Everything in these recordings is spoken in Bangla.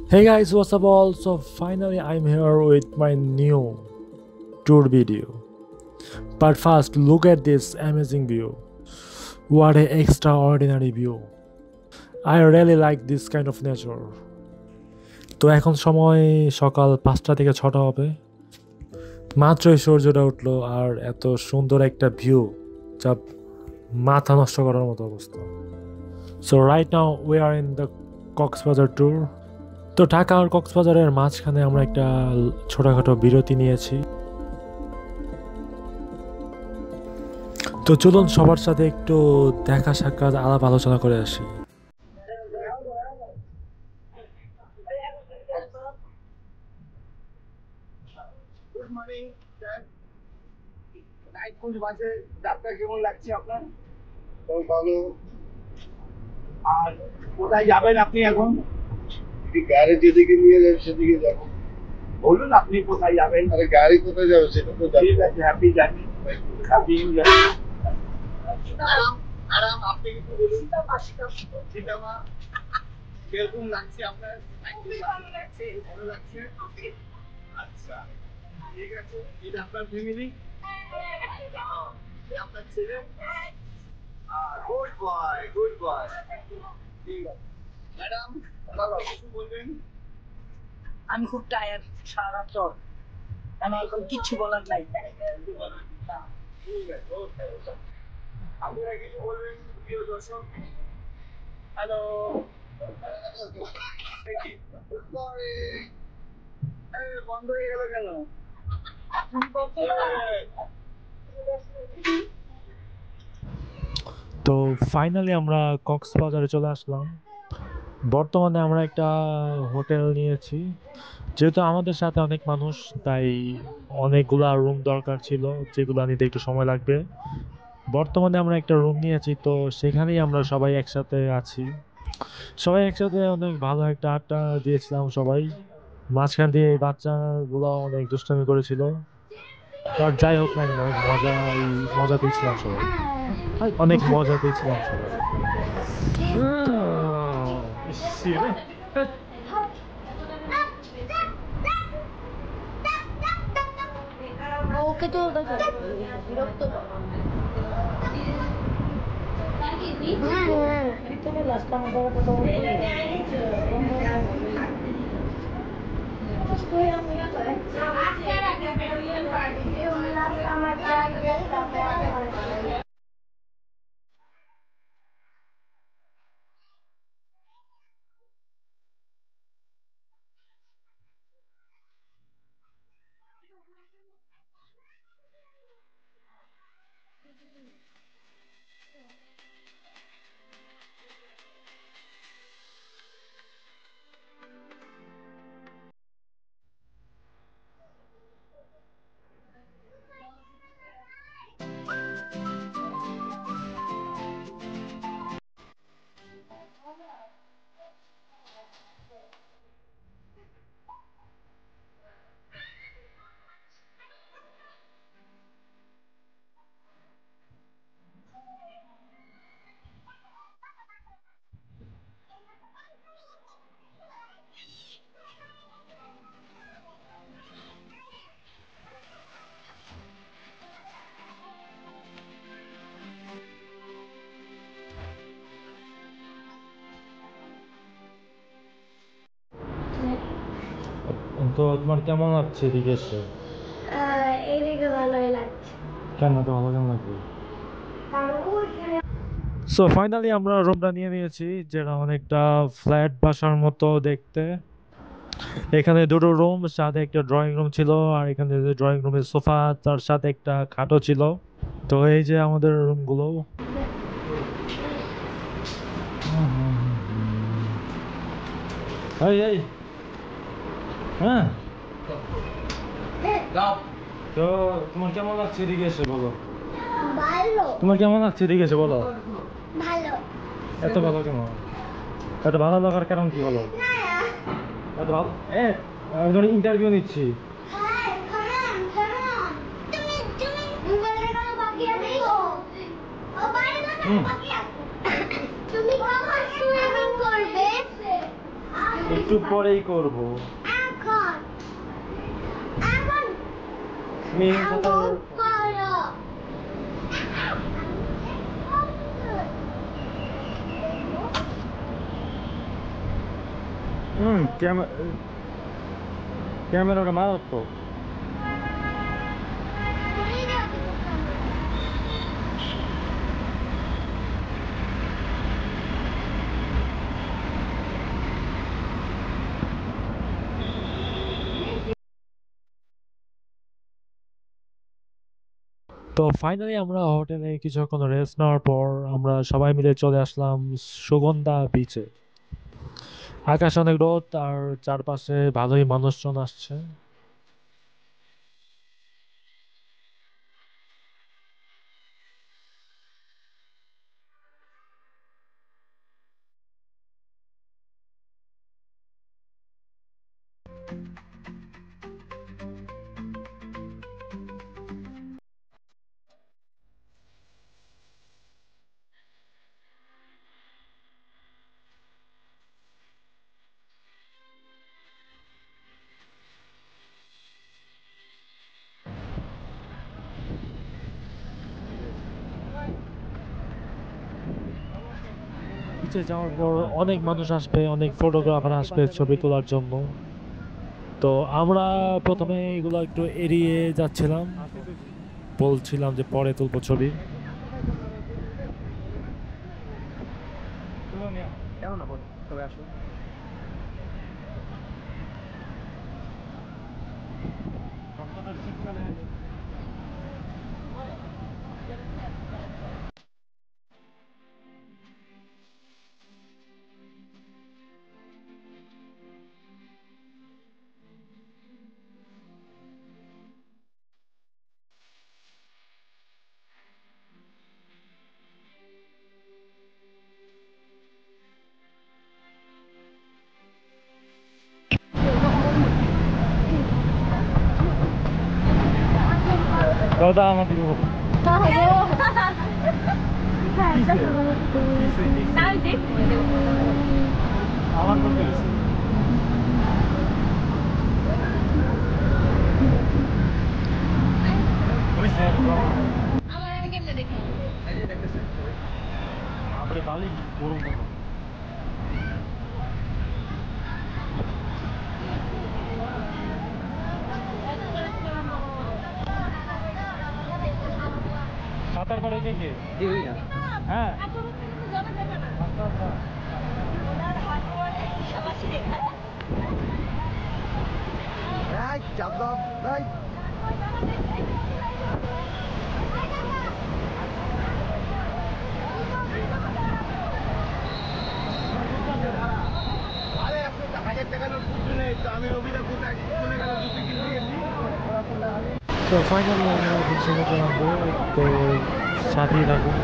Hey guys, what's up all? So finally I'm here with my new tour video. But first look at this amazing view. What an extraordinary view. I really like this kind of nature. তো এখন সময় সকাল 5টা থেকে 6টা হবে। মাত্রই সূর্যটা উঠলো আর এত সুন্দর একটা ভিউ যা মাথা নষ্ট করার মতো অবস্থা। So right now we are in the Cox's Bazar tour. তো ঢাকা আর কক্সবাজারের মাঝখানে আমরা একটা ছোটখাটো বিরতি নিয়েছি। তো চলুন সবার সাথে একটু দেখা সাক্ষাৎ আলাপ আলোচনা করে আসি। Good morning sir. Night cruise বাসে যাত্রা কেমন লাগছে আপনার? খুব ভালো। আর কোথায় যাবেন আপনি এখন? গাড়ি যেদিকে নিয়ে যাবে সেদিকে যাবো। বলুন আপনি কোথায় যাবেন? আরে গাড়ি কোথায় যাবে সেটা তো জানি। ঠিক আছে, happy journey. Happy journey. Madam আপনি কিছু বলুন। সীতামা কিরকম লাগছে আপনার? ভালো লাগছে। ভালো লাগছে? আচ্ছা ঠিক আছে। এটা আপনার ফ্যামিলি? আপনার ছেলে? Good boy, good boy. ঠিক আছে ম্যাডাম, ভালো কিছু বলবেন? আমি খুব টায়ার্ড সারা রাত জ্বর। আমার এখন কিচ্ছু বলার নাই। ঠিক আছে, ওকে। আপনারা কিছু বলবেন প্রিয় দর্শক? হ্যালো, বন্ধ হয়ে গেল কেন? তো ফাইনালি আমরা কক্সবাজারে চলে আসলাম। বর্তমানে আমরা একটা হোটেল নিয়েছি। যেহেতু আমাদের সাথে অনেক মানুষ, তাই অনেকগুলা রুম দরকার ছিল, যেগুলো নিতে একটু সময় লাগবে। বর্তমানে আমরা একটা রুম নিয়েছি, তো সেখানেই আমরা সবাই একসাথে আছি। সবাই একসাথে অনেক ভালো একটা আড্ডা দিয়েছিলাম সবাই। মাঝখান দিয়ে এই বাচ্চাগুলো অনেক দুষ্টামি করেছিল। আর যাই হোক না কেন, মজা পেয়েছিলাম সবাই। অনেক মজা পেয়েছিলাম সবাই। ওকে তো দেখো বিরক্ত তুমি লাস্ট টাইম কথা তো তোমার কেমন লাগছে এদিকে এসে? এইদিকে ভালোই লাগছে। কেন তো ভালো কেমন লাগবে? সো ফাইনালি আমরা রুমটা নিয়ে নিয়েছি, যেটা অনেকটা ফ্ল্যাট বাসার মতো দেখতে। এখানে দুটো রুম, সাথে একটা ড্রয়িং রুম ছিল, আর এখানে ড্রয়িং রুমের সোফা, তার সাথে একটা খাটও ছিল। তো এই যে আমাদের রুমগুলো। এই এই হ্যাঁ, তো তোমার কেমন লাগছে এদিকে এসে বলো? ভালো তোমার কেমন লাগছে এদিকে এসে বলো? ভালো এত ভালো কেমন? এত ভালো লাগার কারণ কি বলো? এত ভালো আমি ধরো ইন্টারভিউ নিচ্ছি। তুমি কখন সুইমিং করবে? একটু পরেই করব। এখন এখন মেয়ে কথা করো ক্যামেরাটা মারাত্মক। তো ফাইনালি আমরা হোটেলে কিছুক্ষণ রেস্ট নেওয়ার পর আমরা সবাই মিলে চলে আসলাম সুগন্ধা বিচে। আকাশ অনেক রোদ আর চারপাশে ভালোই মানুষজন আসছে। বিচে যাওয়ার পর অনেক মানুষ আসবে, অনেক ফটোগ্রাফার আসবে ছবি তোলার জন্য। তো আমরা প্রথমে এগুলো একটু এড়িয়ে যাচ্ছিলাম, বলছিলাম যে পরে তুলবো ছবি। দাদা আমার দিব আমার করতে গেছে। আপনি ভালোই গরম করবো। সাঁতার করে কে কে? হ্যাঁ চাপ দাও ভাই। আরে আপনি 1000 টাকা নোট কিছু নেই তো আমি রবিদা কোথায় চলে গেল জুতো কিনতে গেছি। তো ফাইনালি আমরা সমুদ্রে নামবো, তো সাথেই থাকুন।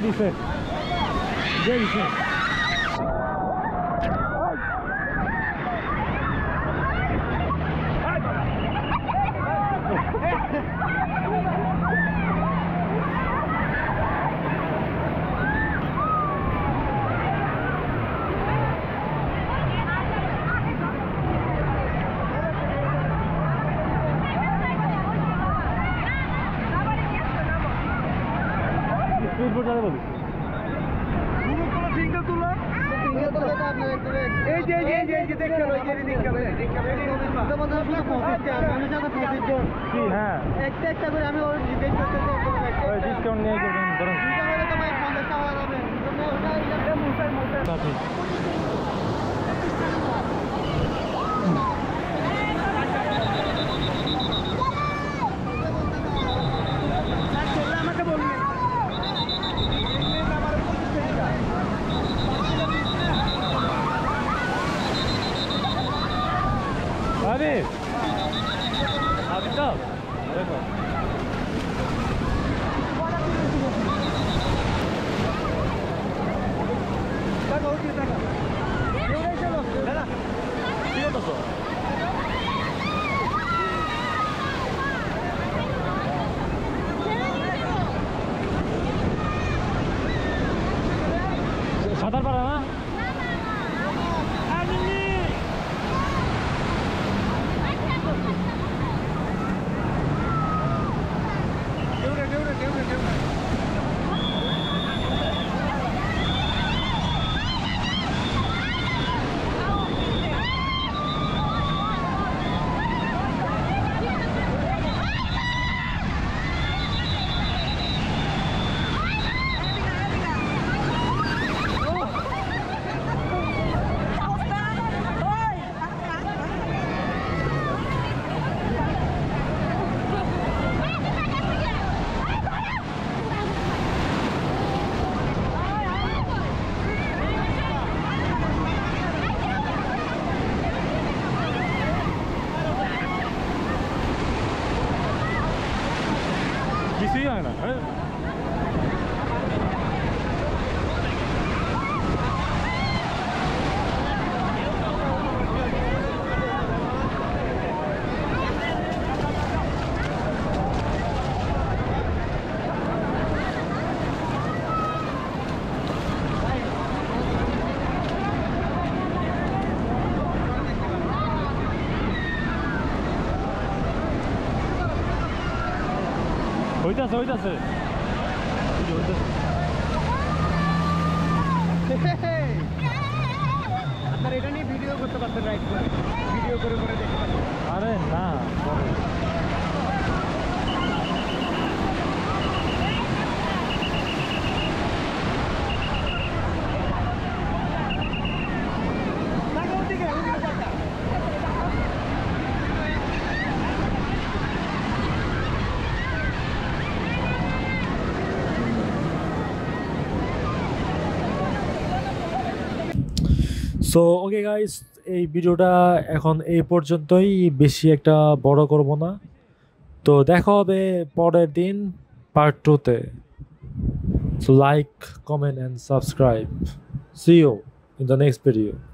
Dice. Ya dice. উঠবো যাবে বলিস হ্যাঁ একটা করে আমি ওর জিজ্ঞেস করতেছি ডিসকাউন্ট নিয়ে করবেন ধরুন আমাকে বলবেন আরে আবিতা দেখো সাঁতার পারে না কিছুই হয় না হইতাছে হইতাছে আপনার এটা নিয়ে ভিডিও করতে পারতেন রাইট করে ভিডিও করে করে দেখতে পারতেন আরে না সো ওকে গাইস এই ভিডিওটা এখন এই পর্যন্তই বেশি একটা বড় করব না তো দেখা হবে পরের দিন পার্ট 2 তে so like comment and subscribe see you in the next video